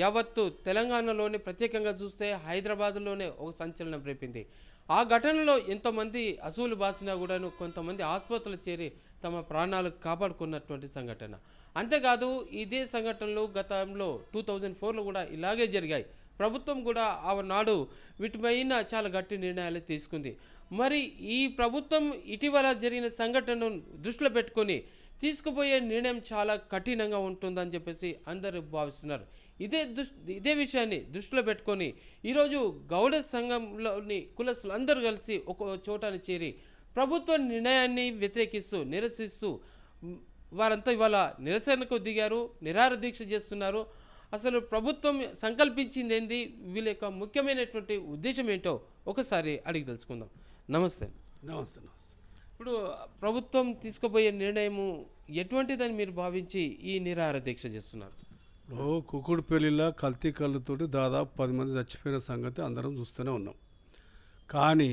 యావత్తు తెలంగాణలోని ప్రత్యేకంగా చూస్తే హైదరాబాద్లోనే ఒక సంచలనం రేపింది. ఆ ఘటనలో ఎంతోమంది అసూలు బాసినా కూడాను కొంతమంది ఆసుపత్రులు చేరి తమ ప్రాణాలు కాపాడుకున్నటువంటి సంఘటన. అంతేకాదు ఇదే సంఘటనలు గతంలో 2004లో కూడా ఇలాగే జరిగాయి. ప్రభుత్వం కూడా ఆనాడు వీటిపైన చాలా గట్టి నిర్ణయాలు తీసుకుంది. మరి ఈ ప్రభుత్వం ఇటీవల జరిగిన సంఘటనను దృష్టిలో పెట్టుకొని తీసుకుపోయే నిర్ణయం చాలా కఠినంగా ఉంటుందని చెప్పేసి అందరూ భావిస్తున్నారు. ఇదే విషయాన్ని దృష్టిలో పెట్టుకొని ఈరోజు గౌడ సంఘంలోని కులస్తులు అందరూ కలిసి ఒక చోటని చేరి ప్రభుత్వ నిర్ణయాన్ని వ్యతిరేకిస్తూ నిరసిస్తూ వారంతా ఇవాళ నిరసనకు దిగారు, నిరాహార దీక్ష చేస్తున్నారు. అసలు ప్రభుత్వం సంకల్పించింది ఏంది, వీళ్ళ యొక్క ముఖ్యమైనటువంటి ఉద్దేశం ఏంటో ఒకసారి అడిగి తెలుసుకుందాం. నమస్తే. నమస్తే నమస్తే. ఇప్పుడు ప్రభుత్వం తీసుకుపోయే నిర్ణయము ఎటువంటిదని మీరు భావించి ఈ నిరాహార దీక్ష చేస్తున్నారు? ఇప్పుడు కుకుడుపల్లిలో కల్తీ కళ్ళుతోటి దాదాపు 10 మంది చచ్చిపోయిన సంగతి అందరం చూస్తూనే ఉన్నాం. కానీ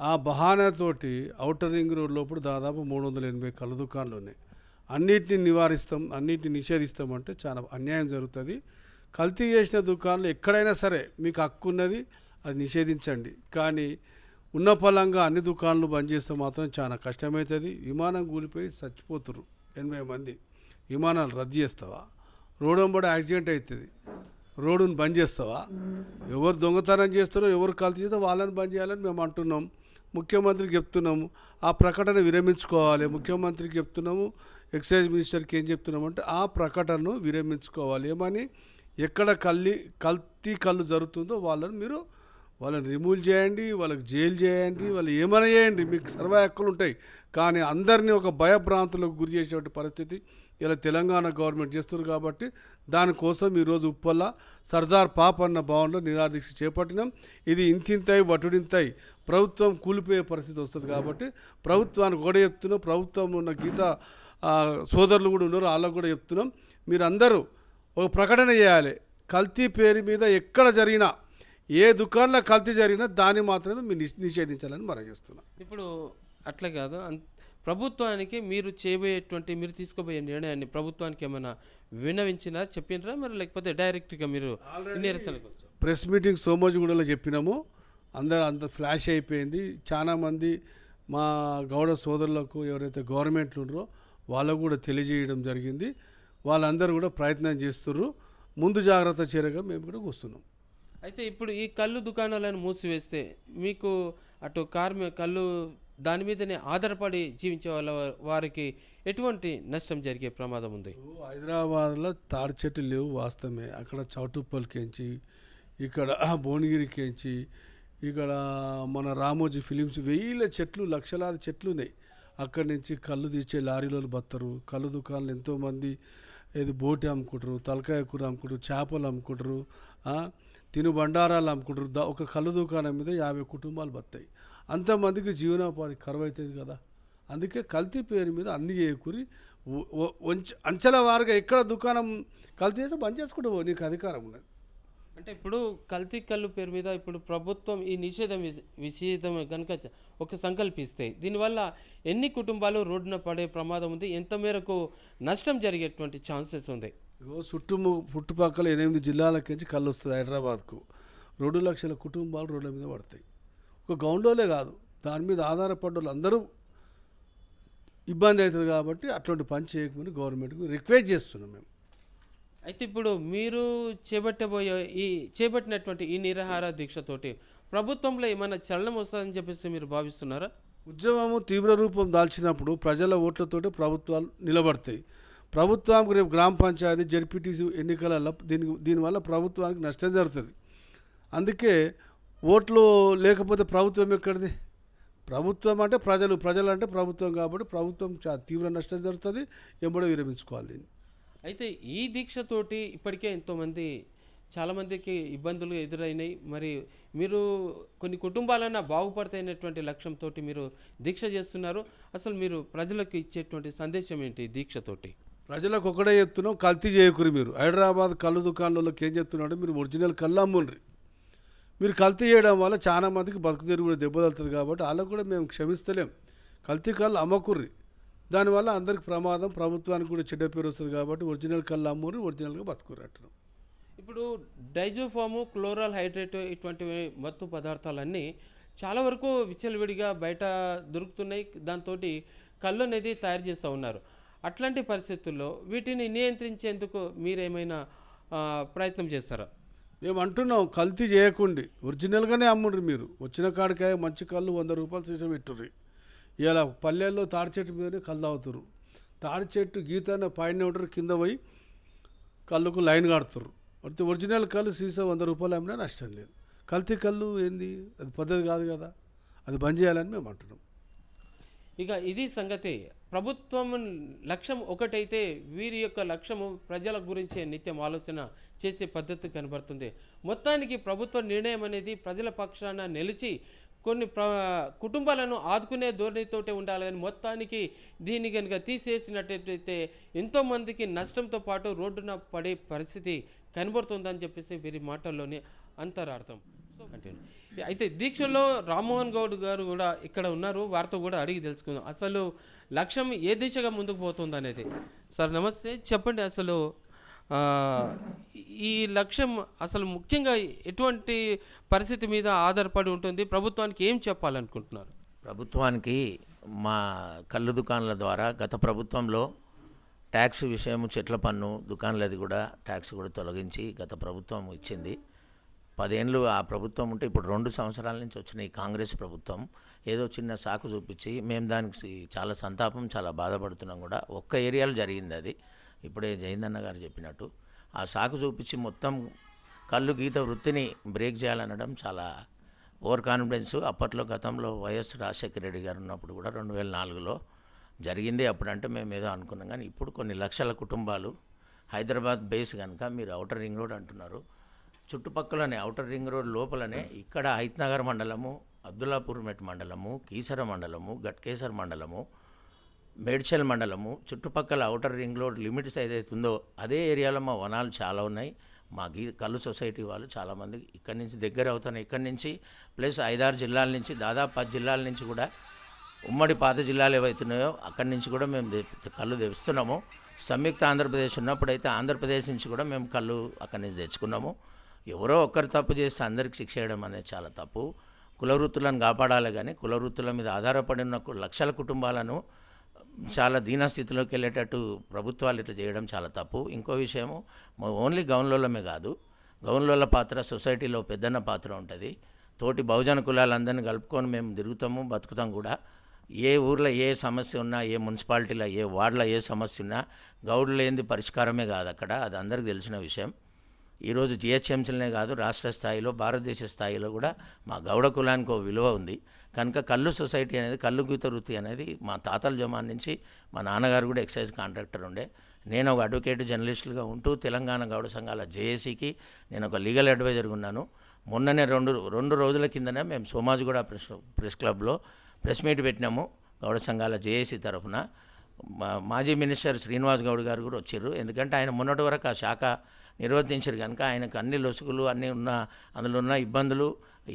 ఆ బహానాతోటి ఔటర్ రింగ్ రోడ్ లోపల దాదాపు 380 కళ్ళు దుకాణాలు ఉన్నాయి. అన్నిటిని నివారిస్తాం, అన్నిటిని నిషేధిస్తామంటే చాలా అన్యాయం జరుగుతుంది. కల్తీ చేసిన దుకాణాలు ఎక్కడైనా సరే మీకు హక్కు ఉన్నది, అది నిషేధించండి. కానీ ఉన్న పలంగా అన్ని దుకాణాలు బంద్ చేస్తే మాత్రం చాలా కష్టమవుతుంది. విమానం కూలిపోయి చచ్చిపోతురు 80 మంది. విమానాలు రద్దు చేస్తావా? రోడ్ వెంబడి యాక్సిడెంట్ అవుతుంది, రోడ్డును బంద్ చేస్తావా? ఎవరు దొంగతనం చేస్తారో, ఎవరు కల్తీ చేస్తారో వాళ్ళని బంద్ చేయాలని మేము అంటున్నాం. ముఖ్యమంత్రికి చెప్తున్నాము ఆ ప్రకటన విరమించుకోవాలి. ముఖ్యమంత్రికి చెప్తున్నాము, ఎక్సైజ్ మినిస్టర్కి ఏం చెప్తున్నామంటే ఆ ప్రకటనను విరమించుకోవాలి. ఏమని, ఎక్కడ కల్తీ కళ్ళు జరుగుతుందో వాళ్ళని రిమూవ్ చేయండి, వాళ్ళకి జైలు చేయండి, వాళ్ళు ఏమైనా చేయండి, మీకు సర్వ హక్కులు ఉంటాయి. కానీ అందరినీ ఒక భయభ్రాంతులకు గురి చేసేటువంటి పరిస్థితి ఇలా తెలంగాణ గవర్నమెంట్ చేస్తున్నారు. కాబట్టి దానికోసం ఈరోజు ఉప్పల్ల సర్దార్ పాపన్న భవన్లో నిరాదీక్ష చేపట్టినాం. ఇది ఇంతింతాయి వటుడింతాయి ప్రభుత్వం కూలిపోయే పరిస్థితి వస్తుంది. కాబట్టి ప్రభుత్వానికి కూడా చెప్తున్నాం, ప్రభుత్వం ఉన్న గీతా సోదరులు కూడా ఉన్నారు, వాళ్ళకు కూడా చెప్తున్నాం, మీరందరూ ఒక ప్రకటన చేయాలి. కల్తీ పేరు మీద ఎక్కడ జరిగినా, ఏ దుకాణంలో కల్తీ జరిగినా దాన్ని మాత్రమే మీరు నిషేధించాలని మనం చేస్తున్నాం. ఇప్పుడు అట్లా కాదు, ప్రభుత్వానికి మీరు తీసుకోబోయే నిర్ణయాన్ని ప్రభుత్వానికి ఏమైనా విన్నవించినా చెప్పినరా మరి, లేకపోతే డైరెక్ట్గా మీరు నిరసనకు? ప్రెస్ మీటింగ్ సోమోజిగూడలో చెప్పినాము, అంత ఫ్లాష్ అయిపోయింది. చాలామంది మా గౌడ సోదరులకు ఎవరైతే గవర్నమెంట్లు ఉన్నారో వాళ్ళకు కూడా తెలియజేయడం జరిగింది. వాళ్ళందరూ కూడా ప్రయత్నం చేస్తున్నారు. ముందు జాగ్రత్త చర్యగా మేము కూడా వస్తున్నాం. అయితే ఇప్పుడు ఈ కళ్ళు దుకాణాలను మూసివేస్తే మీకు అటు కళ్ళు దాని మీదనే ఆధారపడి జీవించే వారికి ఎటువంటి నష్టం జరిగే ప్రమాదం ఉంది? హైదరాబాద్లో తాడి చెట్లు లేవు వాస్తవమే. అక్కడ చౌటుప్పల్కించి, ఇక్కడ భువనగిరికించి, ఇక్కడ మన రామోజీ ఫిలిమ్స్ 1000 చెట్లు, లక్షలాది చెట్లు ఉన్నాయి. అక్కడి నుంచి కళ్ళు తీర్చే లారీలు బత్తరు. కళ్ళు దుకాణాలు ఎంతోమంది బోటి అమ్ముకుంటారు, తలకాయ కూర అమ్ముకుంటారు, చేపలు అమ్ముకుంటారు, తిను బండారాలు అమ్ముకుంటారు. ఒక కళ్ళు దుకాణం మీద 50 కుటుంబాలు బతాయి. అంతమందికి జీవనోపాధి కరువు అవుతుంది కదా. అందుకే కల్తీ పేరు మీద అన్ని చేయకూరి అంచెల వారుగా ఎక్కడ దుకాణం కల్తీ చేస్తే బంద్ చేసుకుంటూ నీకు అధికారం ఉన్నది. అంటే ఇప్పుడు కల్తీ కళ్ళు పేరు మీద ఇప్పుడు ప్రభుత్వం ఈ నిషేధం కనుక ఒక సంకల్పిస్తే దీనివల్ల ఎన్ని కుటుంబాలు రోడ్డున పడే ప్రమాదం ఉంది, ఎంత మేరకు నష్టం జరిగేటువంటి ఛాన్సెస్ ఉంది? చుట్టుపక్కల 8 జిల్లాలకించి కళ్ళు వస్తుంది హైదరాబాద్కు. 2 లక్షల కుటుంబాలు రోడ్ల మీద పడతాయి. ఒక గౌండోలే కాదు, దాని మీద ఆధారపడ్డ వాళ్ళు అందరూ ఇబ్బంది అవుతుంది. కాబట్టి అటువంటి పని చేయకమని గవర్నమెంట్కి రిక్వెస్ట్ చేస్తున్నాం మేము. అయితే ఇప్పుడు మీరు చేపట్టినటువంటి ఈ నిరాహార దీక్షతోటి ప్రభుత్వంలో ఏమైనా చలనం వస్తుందని చెప్పేసి మీరు భావిస్తున్నారా? ఉద్యమము తీవ్ర రూపం దాల్చినప్పుడు ప్రజల ఓట్లతోటి ప్రభుత్వాలు నిలబడతాయి. ప్రభుత్వానికి రేపు గ్రామ పంచాయతీ జడ్పీటీసీ ఎన్నికలలో దీనివల్ల ప్రభుత్వానికి నష్టం జరుగుతుంది. అందుకే ఓట్లు లేకపోతే ప్రభుత్వం ఎక్కడిది? ప్రభుత్వం అంటే ప్రజలు అంటే ప్రభుత్వం. కాబట్టి ప్రభుత్వం తీవ్ర నష్టం జరుగుతుంది, ఎంబడో విరమించుకోవాలి దీన్ని. అయితే ఈ దీక్షతోటి ఇప్పటికే చాలామందికి ఇబ్బందులు ఎదురైనాయి. మరి మీరు కొన్ని కుటుంబాలన్నా బాగుపడతాయినటువంటి లక్ష్యంతో మీరు దీక్ష చేస్తున్నారు. అసలు మీరు ప్రజలకు ఇచ్చేటువంటి సందేశం ఏంటి దీక్షతోటి? ప్రజలకు ఒకటే చెప్తున్నాం, కల్తీ చేయకూరి. మీరు హైదరాబాద్ కళ్ళు దుకాణంలోకి ఏం చెప్తున్నాడు, మీరు ఒరిజినల్ కళ్ళు అమ్ముండ్రి. మీరు కల్తీ చేయడం వల్ల చాలా మందికి బతుకుతెరువు కూడా దెబ్బతలుతుంది. కాబట్టి వాళ్ళకు కూడా మేము క్షమిస్తలేం. కల్తీ కళ్ళు అమ్మకుర్రి, దానివల్ల అందరికి ప్రమాదం, ప్రభుత్వానికి కూడా చెడ్డ పేరు వస్తుంది. కాబట్టి ఒరిజినల్ కళ్ళు అమ్ముర్రి, ఒరిజినల్గా బతుకుర్రి అంటున్నాం. ఇప్పుడు డైజోఫాము, క్లోరల్ హైడ్రేట్ ఇటువంటి మత్తు పదార్థాలన్నీ చాలా వరకు విచ్చలవిడిగా బయట దొరుకుతున్నాయి. దాంతో కళ్ళు అనేది తయారు చేస్తూ ఉన్నారు. అట్లాంటి పరిస్థితుల్లో వీటిని నియంత్రించేందుకు మీరేమైనా ప్రయత్నం చేస్తారా? మేము అంటున్నాం కల్తీ చేయకండి, ఒరిజినల్గానే అమ్ముండ్రి. మీరు వచ్చిన కాడికాయ మంచి కళ్ళు 100 రూపాయలు సీసా పెట్టుర్రి. ఇలా పల్లెల్లో తాడి చెట్టు మీదనే కళ్ళు తాగుతారు. తాడి చెట్టు గీతనే పైన ఉంటారు, కింద పోయి కళ్ళకు లైన్ కడుతుర్రు. అయితే ఒరిజినల్ కళ్ళు సీసా 100 రూపాయలు అమ్మినా నష్టం లేదు. కల్తీ కళ్ళు ఏంది, అది పద్ధతి కాదు కదా, అది బంద్ చేయాలని మేము అంటున్నాం. ఇక ఇది సంగతి. ప్రభుత్వం లక్ష్యం ఒకటైతే వీరి యొక్క లక్ష్యము ప్రజల గురించే నిత్యం ఆలోచన చేసే పద్ధతి కనబడుతుంది. మొత్తానికి ప్రభుత్వ నిర్ణయం అనేది ప్రజల పక్షాన నిలిచి కొన్ని కుటుంబాలను ఆదుకునే ధోరణితోటే ఉండాలి. కానీ మొత్తానికి దీన్ని కనుక తీసేసినట్టయితే ఎంతోమందికి నష్టంతో పాటు రోడ్డున పడే పరిస్థితి కనబడుతుందని చెప్పేసి వీరి మాటల్లోనే అంతరార్థం. So continue. అయితే దీక్షలో రామ్మోహన్ గౌడ్ గారు కూడా ఇక్కడ ఉన్నారు. వారితో కూడా అడిగి తెలుసుకుందాం అసలు లక్ష్యం ఏ దిశగా ముందుకు పోతుంది అనేది. సార్ నమస్తే, చెప్పండి అసలు ఈ లక్ష్యం అసలు ముఖ్యంగా ఎటువంటి పరిస్థితి మీద ఆధారపడి ఉంటుంది? ప్రభుత్వానికి ఏం చెప్పాలనుకుంటున్నారు? ప్రభుత్వానికి మా కళ్ళు దుకాణాల ద్వారా గత ప్రభుత్వంలో ట్యాక్స్ విషయం, చెట్ల పన్ను, దుకాణాలది కూడా ట్యాక్స్ కూడా తొలగించి గత ప్రభుత్వం ఇచ్చింది. 10 ఏళ్ళు ఆ ప్రభుత్వం ఉంటే ఇప్పుడు 2 సంవత్సరాల నుంచి వచ్చిన ఈ కాంగ్రెస్ ప్రభుత్వం ఏదో చిన్న సాకు చూపించి మేము దానికి చాలా సంతాపం, చాలా బాధపడుతున్నాం కూడా. ఒక్క ఏరియాలో జరిగింది అది, ఇప్పుడే జయందన్న గారు చెప్పినట్టు. ఆ సాకు చూపించి మొత్తం కళ్ళు గీత వృత్తిని బ్రేక్ చేయాలనడం చాలా ఓవర్ కాన్ఫిడెన్స్. అప్పట్లో గతంలో వైఎస్ రాజశేఖర రెడ్డి గారు ఉన్నప్పుడు కూడా 2004లో జరిగింది. అప్పుడంటే మేము ఏదో అనుకున్నాం. కానీ ఇప్పుడు కొన్ని లక్షల కుటుంబాలు హైదరాబాద్ బేస్ కనుక మీరు ఔటర్ రింగ్ రోడ్ అంటున్నారు, చుట్టుపక్కలనే ఔటర్ రింగ్ రోడ్ లోపలనే ఇక్కడ హైత్నగర్ మండలము, అబ్దుల్లాపూర్మెట్ మండలము, కీసర మండలము, గట్కేసర్ మండలము, మేడ్చల్ మండలము, చుట్టుపక్కల ఔటర్ రింగ్ రోడ్ లిమిట్స్ ఏదైతే ఉందో అదే ఏరియాలో మా వనాలు చాలా ఉన్నాయి. మా కళ్ళు సొసైటీ వాళ్ళు చాలామంది ఇక్కడి నుంచి దగ్గర అవుతున్నాయి. ఇక్కడి నుంచి ప్లస్ 5-6 జిల్లాల నుంచి, దాదాపు 10 జిల్లాల నుంచి కూడా, ఉమ్మడి పాత జిల్లాలు ఏవైతున్నాయో అక్కడి నుంచి కూడా మేము కళ్ళు తెస్తున్నాము. సంయుక్త ఆంధ్రప్రదేశ్ ఉన్నప్పుడైతే ఆంధ్రప్రదేశ్ నుంచి కూడా మేము కళ్ళు అక్కడి నుంచి తెచ్చుకున్నాము. ఎవరో ఒక్కరు తప్పు చేస్తే అందరికి శిక్ష వేయడం అనేది చాలా తప్పు. కుల వృత్తులను కాపాడాలి, కానీ కుల వృత్తుల మీద ఆధారపడిన లక్షల కుటుంబాలను చాలా దీనస్థితిలోకి వెళ్ళేటట్టు ప్రభుత్వాలు ఇట్లా చేయడం చాలా తప్పు. ఇంకో విషయము, ఓన్లీ గౌన్లోలమే కాదు, గౌన్లోల పాత్ర సొసైటీలో పెద్దన్న పాత్ర ఉంటుంది. తోటి బహుజన కులాలందరినీ కలుపుకొని మేము తిరుగుతాము, బతుకుతాం కూడా. ఏ ఊర్లో ఏ సమస్య ఉన్నా, ఏ మున్సిపాలిటీలో ఏ వార్డులో ఏ సమస్య ఉన్నా గౌడ్లు లేనిది పరిష్కారమే కాదు అక్కడ, అది అందరికీ తెలిసిన విషయం. ఈరోజు జిహెచ్ఎంసీలనే కాదు, రాష్ట్ర స్థాయిలో, భారతదేశ స్థాయిలో కూడా మా గౌడ కులానికి ఒక విలువ ఉంది. కనుక కళ్ళు సొసైటీ అనేది, కళ్ళు గీత వృత్తి అనేది మా తాతల జమాన్ నుంచి, మా నాన్నగారు కూడా ఎక్సైజ్ కాంట్రాక్టర్ ఉండే, నేను ఒక అడ్వకేట్ జర్నలిస్టులుగా ఉంటూ తెలంగాణ గౌడ సంఘాల జేఏసీకి నేను ఒక లీగల్ అడ్వైజర్గా ఉన్నాను. మొన్ననే రెండు రోజుల కిందనే మేము సోమాజిగూడ ప్రెస్ క్లబ్లో ప్రెస్ మీట్ పెట్టినాము గౌడ సంఘాల జేఏసీ తరఫున. మాజీ మినిస్టర్ శ్రీనివాస్ గౌడ్ గారు కూడా వచ్చారు. ఎందుకంటే ఆయన మొన్నటి వరకు ఆ శాఖ నిర్వర్తించారు కనుక ఆయనకు అన్ని లొసుగులు, అన్నీ ఉన్న అందులో ఉన్న ఇబ్బందులు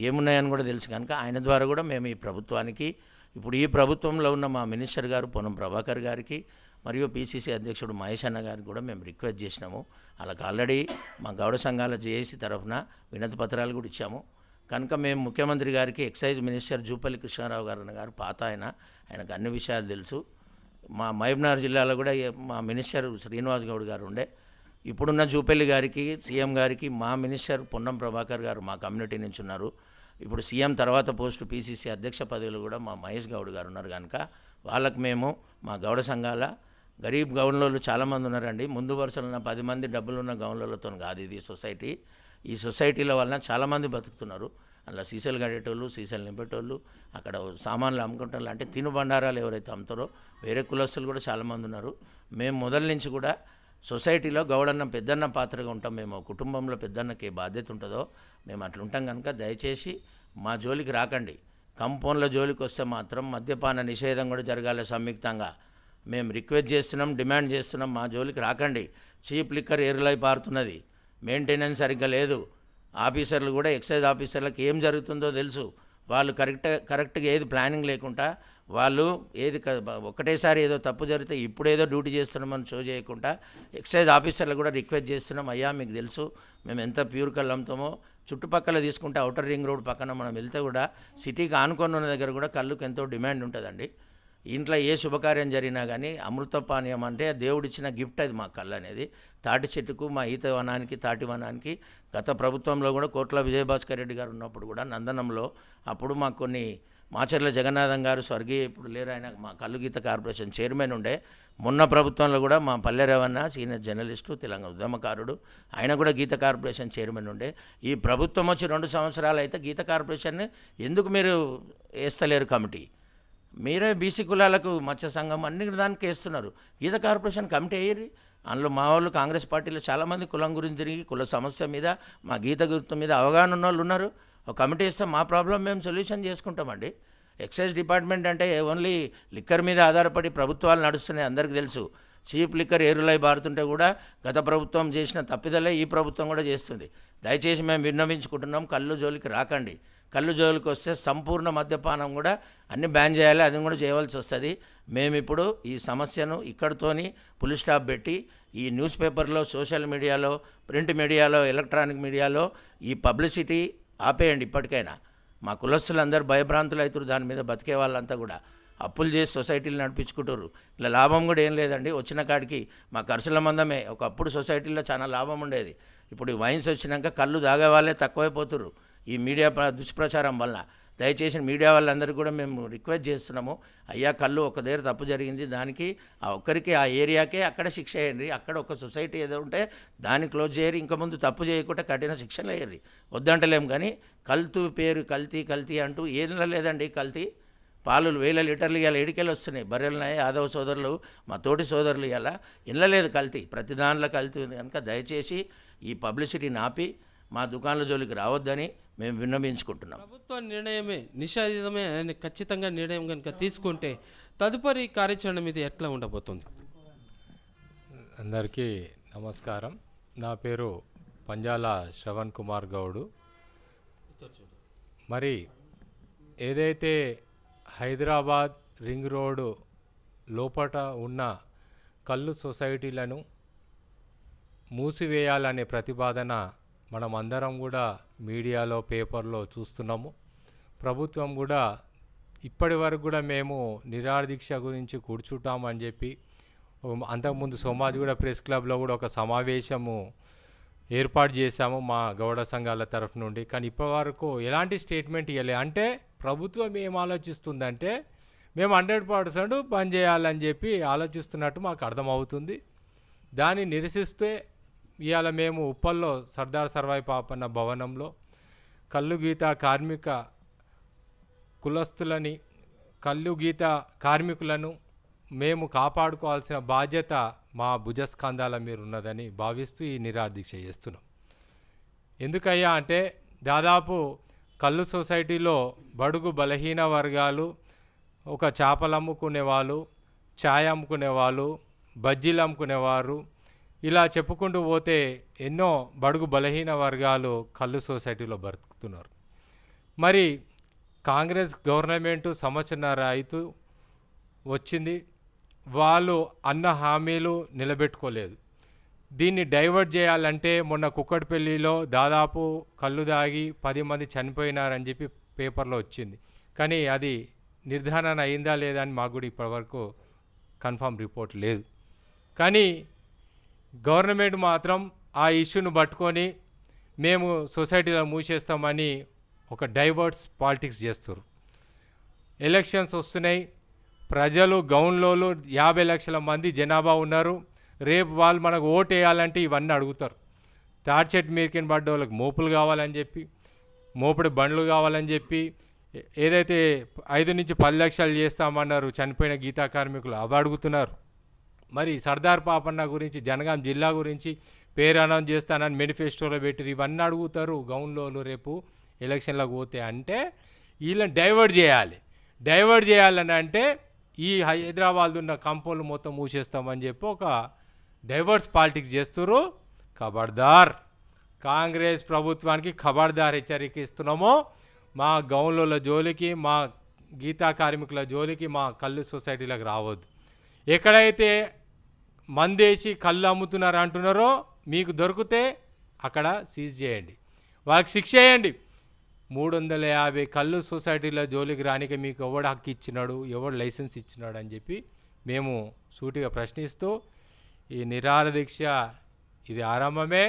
ఏమున్నాయని కూడా తెలుసు కనుక ఆయన ద్వారా కూడా మేము ఈ ప్రభుత్వానికి, ఇప్పుడు ఈ ప్రభుత్వంలో ఉన్న మా మినిస్టర్ గారు పొన్నం ప్రభాకర్ గారికి మరియు పిసిసి అధ్యక్షుడు మహేష్ అన్న గారికి కూడా మేము రిక్వెస్ట్ చేసినాము. వాళ్ళకి ఆల్రెడీ మా గౌడ సంఘాల జేఏసీ తరఫున వినతి పత్రాలు కూడా ఇచ్చాము. కనుక మేము ముఖ్యమంత్రి గారికి, ఎక్సైజ్ మినిస్టర్ జూపల్లి కృష్ణారావు గారు పాత ఆయనకు అన్ని విషయాలు తెలుసు. మా మహబూబ్నగర్ జిల్లాలో కూడా మా మినిస్టర్ శ్రీనివాస్ గౌడ్ గారు ఉండే. ఇప్పుడున్న జూపల్లి గారికి, సీఎం గారికి మా మినిస్టర్ పొన్నం ప్రభాకర్ గారు మా కమ్యూనిటీ నుంచి ఉన్నారు. ఇప్పుడు సీఎం తర్వాత పోస్టు పిసిసి అధ్యక్ష పదవిలో కూడా మా మహేష్ గౌడ్ గారు ఉన్నారు. కనుక వాళ్ళకు మేము మా గౌడ సంఘాల గరీబ్ గౌన్లోళ్ళు చాలామంది ఉన్నారండి. ముందు వరుసలో ఉన్న 10 మంది డబ్బులున్న గౌన్లతో కాదు ఇది సొసైటీ. ఈ సొసైటీల వలన చాలామంది బతుకుతున్నారు. అలా సీసాలు కట్టేటోళ్ళు, సీసాలు నింపేటోళ్ళు, అక్కడ సామాన్లు అమ్ముకుంటారు. అంటే తినుబండారాలు ఎవరైతే అమ్ముతారో వేరే కులస్తులు కూడా చాలామంది ఉన్నారు. మేము మొదల నుంచి కూడా సొసైటీలో గౌడన్న పెద్దన్న పాత్రగా ఉంటాం. మేము కుటుంబంలో పెద్దన్నకి ఏ బాధ్యత ఉంటుందో మేము అట్లా ఉంటాం. కనుక దయచేసి మా జోలికి రాకండి. కంపౌండ్ల జోలికి వస్తే మాత్రం మద్యపాన నిషేధం కూడా జరగాలి సంయుక్తంగా. మేము రిక్వెస్ట్ చేస్తున్నాం, డిమాండ్ చేస్తున్నాం, మా జోలికి రాకండి. చీప్ లిక్కర్ ఏరులై పారుతున్నది, మెయింటెనెన్స్ సరిగ్గా లేదు. ఆఫీసర్లు కూడా, ఎక్సైజ్ ఆఫీసర్లకు ఏం జరుగుతుందో తెలుసు. వాళ్ళు కరెక్ట్గా ఏది ప్లానింగ్ లేకుండా వాళ్ళు ఏది ఒకటేసారి ఏదో తప్పు జరిగితే ఇప్పుడేదో డ్యూటీ చేస్తున్నామని షో చేయకుండా ఎక్సైజ్ ఆఫీసర్లు కూడా రిక్వెస్ట్ చేస్తున్నాం, అయ్యా మీకు తెలుసు మేము ఎంత ప్యూర్ కళ్ళు అమ్ముతామో, చుట్టుపక్కల తీసుకుంటే అవుటర్ రింగ్ రోడ్ పక్కన మనం వెళ్తే కూడా సిటీకి ఆనుకొని ఉన్న దగ్గర కూడా కళ్ళుకి ఎంతో డిమాండ్ ఉంటుందండి. ఇంట్లో ఏ శుభకార్యం జరిగినా కానీ అమృతపానీయం అంటే దేవుడిచ్చిన గిఫ్ట్ అది మా కళ్ళు అనేది. తాటి చెట్టుకు మా ఈత వనానికి తాటి వనానికి గత ప్రభుత్వంలో కూడా కోట్ల విజయభాస్కర్ రెడ్డి గారు ఉన్నప్పుడు కూడా నందనంలో అప్పుడు మాకు కొన్ని మాచర్ల జగన్నాథం గారు స్వర్గీయ ఇప్పుడు లేరు, ఆయన మా కళ్ళు గీత కార్పొరేషన్ చైర్మన్ ఉండే. మొన్న ప్రభుత్వంలో కూడా మా పల్లె రవణ సీనియర్ జర్నలిస్టు తెలంగాణ ఉద్యమకారుడు, ఆయన కూడా గీత కార్పొరేషన్ చైర్మన్ ఉండే. ఈ ప్రభుత్వం వచ్చి 2 సంవత్సరాలు అయితే గీత కార్పొరేషన్ని ఎందుకు మీరు వేస్తలేరు కమిటీ? మీరే బీసీ కులాలకు మత్స్య సంఘం అన్ని దానికి వేస్తున్నారు, గీత కార్పొరేషన్ కమిటీ అయ్యి. అందులో మా వాళ్ళు కాంగ్రెస్ పార్టీలో చాలామంది కులం గురించి తిరిగి కుల సమస్య మీద మా గీత గుర్తు మీద అవగాహన ఉన్న వాళ్ళు ఉన్నారు. ఒక కమిటీ ఇస్తే మా ప్రాబ్లం మేము సొల్యూషన్ చేసుకుంటామండి. ఎక్సైజ్ డిపార్ట్మెంట్ అంటే ఓన్లీ లిక్కర్ మీద ఆధారపడి ప్రభుత్వాలు నడుస్తున్నాయి, అందరికీ తెలుసు. చీప్ లిక్కర్ ఏరులై బారుతుంటే కూడా గత ప్రభుత్వం చేసిన తప్పిదలే ఈ ప్రభుత్వం కూడా చేస్తుంది. దయచేసి మేము విన్నవించుకుంటున్నాం, కళ్ళు జోలికి రాకండి. కళ్ళు జోలికి వస్తే సంపూర్ణ మద్యపానం కూడా అన్ని బ్యాన్ చేయాలి, అది కూడా చేయవలసి వస్తుంది. మేమిప్పుడు ఈ సమస్యను ఇక్కడితోని ఫుల్ స్టాప్ పెట్టి ఈ న్యూస్ పేపర్లో, సోషల్ మీడియాలో, ప్రింట్ మీడియాలో, ఎలక్ట్రానిక్ మీడియాలో ఈ పబ్లిసిటీ ఆపేయండి. ఇప్పటికైనా మా కులస్తులందరూ భయభ్రాంతులు అవుతారు, దాని మీద బతికే వాళ్ళంతా కూడా అప్పులు చేసి సొసైటీలు నడిపించుకుంటారు. ఇలా లాభం కూడా ఏం లేదండి. వచ్చిన కాడికి మా ఖర్చుల మందమే. ఒకప్పుడు సొసైటీలో చాలా లాభం ఉండేది, ఇప్పుడు ఈ వైన్స్ వచ్చినాక కళ్ళు తాగే వాళ్ళే తక్కువైపోతున్నారు ఈ మీడియా దుష్ప్రచారం వల్ల. దయచేసి మీడియా వాళ్ళందరికీ కూడా మేము రిక్వెస్ట్ చేస్తున్నాము, అయ్యా కళ్ళు ఒక దగ్గర తప్పు జరిగింది, దానికి ఆ ఒక్కరికి ఆ ఏరియాకే అక్కడ శిక్ష వేయండి. అక్కడ ఒక సొసైటీ ఏదో ఉంటే దాన్ని క్లోజ్ చేయరు, ఇంకా ముందు తప్పు చేయకుండా కఠిన శిక్షలు వేయరు. వద్దంటలేం కానీ కల్తీ పేరు కల్తీ అంటూ ఏం లేదండి. కల్తీ పాలు 1000 లీటర్లు ఇవాళ ఏడికెళ్ళి వస్తున్నాయి. బర్రెలున్నాయి యాదవ సోదరులు, మా తోటి సోదరులు ఇవాళ ఇళ్ళలేదు కల్తీ, ప్రతి దానిలో కల్తీ ఉంది. కనుక దయచేసి ఈ పబ్లిసిటీని ఆపి మా దుకాణాల జోలికి రావద్దని మేము విన్నవించుకుంటున్నాం. ప్రభుత్వ నిర్ణయమే నిషేధమే అని ఖచ్చితంగా నిర్ణయం కనుక తీసుకుంటే తదుపరి కార్యాచరణ మీద ఎట్లా ఉండబోతుంది? అందరికీ నమస్కారం. నా పేరు పంజాల శ్రవణ్ కుమార్ గౌడు. మరి ఏదైతే హైదరాబాద్ రింగ్ రోడ్డు లోపట ఉన్న కళ్ళు సొసైటీలను మూసివేయాలనే ప్రతిపాదన మనం అందరం కూడా మీడియాలో, పేపర్లో చూస్తున్నాము. ప్రభుత్వం కూడా ఇప్పటి వరకు కూడా మేము నిరాదీక్ష గురించి కూర్చుంటామని చెప్పి అంతకుముందు సోమాజిగూడ ప్రెస్ క్లబ్లో కూడా ఒక సమావేశము ఏర్పాటు చేశాము మా గౌడ సంఘాల తరఫు నుండి. కానీ ఇప్పటివరకు ఎలాంటి స్టేట్మెంట్ ఇవ్వలే. అంటే ప్రభుత్వం ఏం ఆలోచిస్తుందంటే మేము 100% బంద్ చేయాలని చెప్పి ఆలోచిస్తున్నట్టు మాకు అర్థమవుతుంది. దాన్ని నిరసిస్తే ఇవాళ మేము ఉప్పల్లో సర్దార్ సర్వాయి పాపన్న భవనంలో కళ్ళు గీత కార్మిక కులస్తులని, కళ్ళు గీత కార్మికులను మేము కాపాడుకోవాల్సిన బాధ్యత మా భుజస్కంధాల మీద ఉన్నదని భావిస్తూ ఈ నిరాదీక్ష చేస్తున్నాం. ఎందుకయ్యా అంటే దాదాపు కళ్ళు సొసైటీలో బడుగు బలహీన వర్గాలు, ఒక చేపలు అమ్ముకునేవాళ్ళు, ఛాయ్ అమ్ముకునేవాళ్ళు, బజ్జీలు అమ్ముకునేవారు, ఇలా చెప్పుకుంటూ పోతే ఎన్నో బడుగు బలహీన వర్గాలు కళ్ళు సొసైటీలో బ్రతుకుతున్నారు. మరి కాంగ్రెస్ గవర్నమెంటు సంవత్సరన్నర అయితే వచ్చింది, వాళ్ళు అన్న హామీలు నిలబెట్టుకోలేదు. దీన్ని డైవర్ట్ చేయాలంటే మొన్న కుక్కటిపల్లిలో దాదాపు కళ్ళు దాగి 10 మంది చనిపోయినారని చెప్పి పేపర్లో వచ్చింది. కానీ అది నిర్ధారణ అయిందా లేదా అని మాకు కూడా ఇప్పటివరకు కన్ఫర్మ్ రిపోర్ట్ లేదు. కానీ గవర్నమెంట్ మాత్రం ఆ ఇష్యూను పట్టుకొని మేము సొసైటీలో మూసేస్తామని ఒక డైవర్ట్స్ పాలిటిక్స్ చేస్తారు. ఎలక్షన్స్ వస్తున్నాయి, ప్రజలు గౌన్లోలు 50 లక్షల మంది జనాభా ఉన్నారు. రేపు వాళ్ళు మనకు ఓటు వేయాలంటే ఇవన్నీ అడుగుతారు. తాడి చెట్టు మీరికిన పడ్డ వాళ్ళకి మోపులు కావాలని చెప్పి, మోపుడు బండ్లు కావాలని చెప్పి, ఏదైతే 5 నుంచి 10 లక్షలు చేస్తామన్నారు చనిపోయిన గీతా కార్మికులు అవి అడుగుతున్నారు. మరి సర్దార్ పాపన్న గురించి, జనగాం జిల్లా గురించి పేరు అనౌన్స్ చేస్తానని మేనిఫెస్టోలో పెట్టి ఇవన్నీ అడుగుతారు గౌన్లోలు రేపు ఎలక్షన్లకు పోతే. అంటే వీళ్ళని డైవర్ట్ చేయాలి. డైవర్ట్ చేయాలని అంటే ఈ హైదరాబాద్ ఉన్న కంపౌండ్లు మొత్తం మూసేస్తామని చెప్పి ఒక డైవర్స్ పాలిటిక్స్ చేస్తున్నారు. ఖబర్దార్, కాంగ్రెస్ ప్రభుత్వానికి ఖబర్దార్ హెచ్చరిక ఇస్తున్నాము. మా గౌన్ల జోలికి, మా గీతా కార్మికుల జోలికి మా కళ్ళు సొసైటీలకు రావద్దు. ఎక్కడైతే మందేసి కళ్ళు అమ్ముతున్నారు అంటున్నారో మీకు దొరికితే అక్కడ సీజ్ చేయండి, వాళ్ళకి శిక్ష చేయండి. 350 కళ్ళు సొసైటీల జోలికి రానికి మీకు ఎవడు హక్కు ఇచ్చినాడు, ఎవడు లైసెన్స్ ఇచ్చినాడు అని చెప్పి మేము సూటిగా ప్రశ్నిస్తూ ఈ నిరాహార దీక్ష ఇది ఆరంభమే,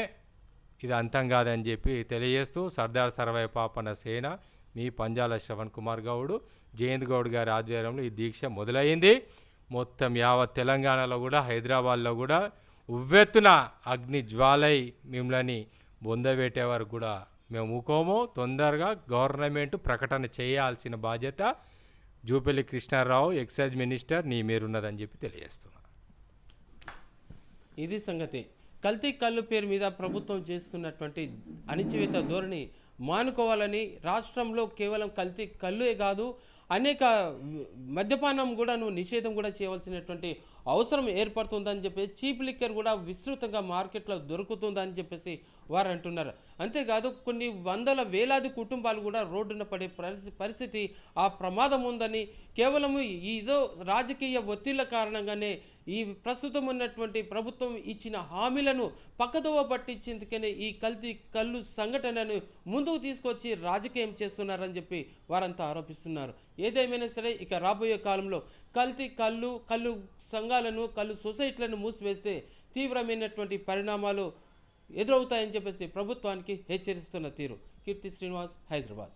ఇది అంతం కాదని చెప్పి తెలియజేస్తూ సర్దార్ సర్వై పాపన సేన మీ పంజాల శ్రవణ్ కుమార్ గౌడ్, జయంత్ గౌడ్ గారి ఆధ్వర్యంలో ఈ దీక్ష మొదలైంది. మొత్తం యావత్ తెలంగాణలో కూడా హైదరాబాద్లో కూడా ఉవ్వెత్తున అగ్ని జ్వాలై మిమ్మల్ని బొందబెట్టే వరకు కూడా మేము ఊకోము. తొందరగా గవర్నమెంట్ ప్రకటన చేయాల్సిన బాధ్యత జూపల్లి కృష్ణారావు ఎక్సైజ్ మినిస్టర్ నీ మీరున్నదని చెప్పి తెలియజేస్తున్నాను. ఇది సంగతి. కల్తీ కళ్ళు పేరు మీద ప్రభుత్వం చేస్తున్నటువంటి అణిచివేత ధోరణి మానుకోవాలని, రాష్ట్రంలో కేవలం కల్తీ కళ్ళే కాదు అనేక మద్యపానం కూడా నిషేధం కూడా చేయవలసినటువంటి అవసరం ఏర్పడుతుందని చెప్పేసి, చీప్ లిక్కర్ కూడా విస్తృతంగా మార్కెట్లో దొరుకుతుందని చెప్పేసి వారు అంటున్నారు. అంతేకాదు కొన్ని వందల వేలాది కుటుంబాలు కూడా రోడ్డున పడే పరిస్థితి, ఆ ప్రమాదం ఉందని, కేవలం ఏదో రాజకీయ ఒత్తిళ్ల కారణంగానే ఈ ప్రస్తుతం ఉన్నటువంటి ప్రభుత్వం ఇచ్చిన హామీలను పక్కదోవ పట్టించేందుకనే ఈ కల్తీ కళ్ళు సంఘటనను ముందుకు తీసుకొచ్చి రాజకీయం చేస్తున్నారని చెప్పి వారంతా ఆరోపిస్తున్నారు. ఏదేమైనా సరే ఇక రాబోయే కాలంలో కల్తీ కళ్ళు సంఘాలను, కళ్ళు సొసైటీలను మూసివేస్తే తీవ్రమైనటువంటి పరిణామాలు ఎదురవుతాయని చెప్పేసి ప్రభుత్వానికి హెచ్చరిస్తున్న తీరు. కీర్తి శ్రీనివాస్, హైదరాబాద్.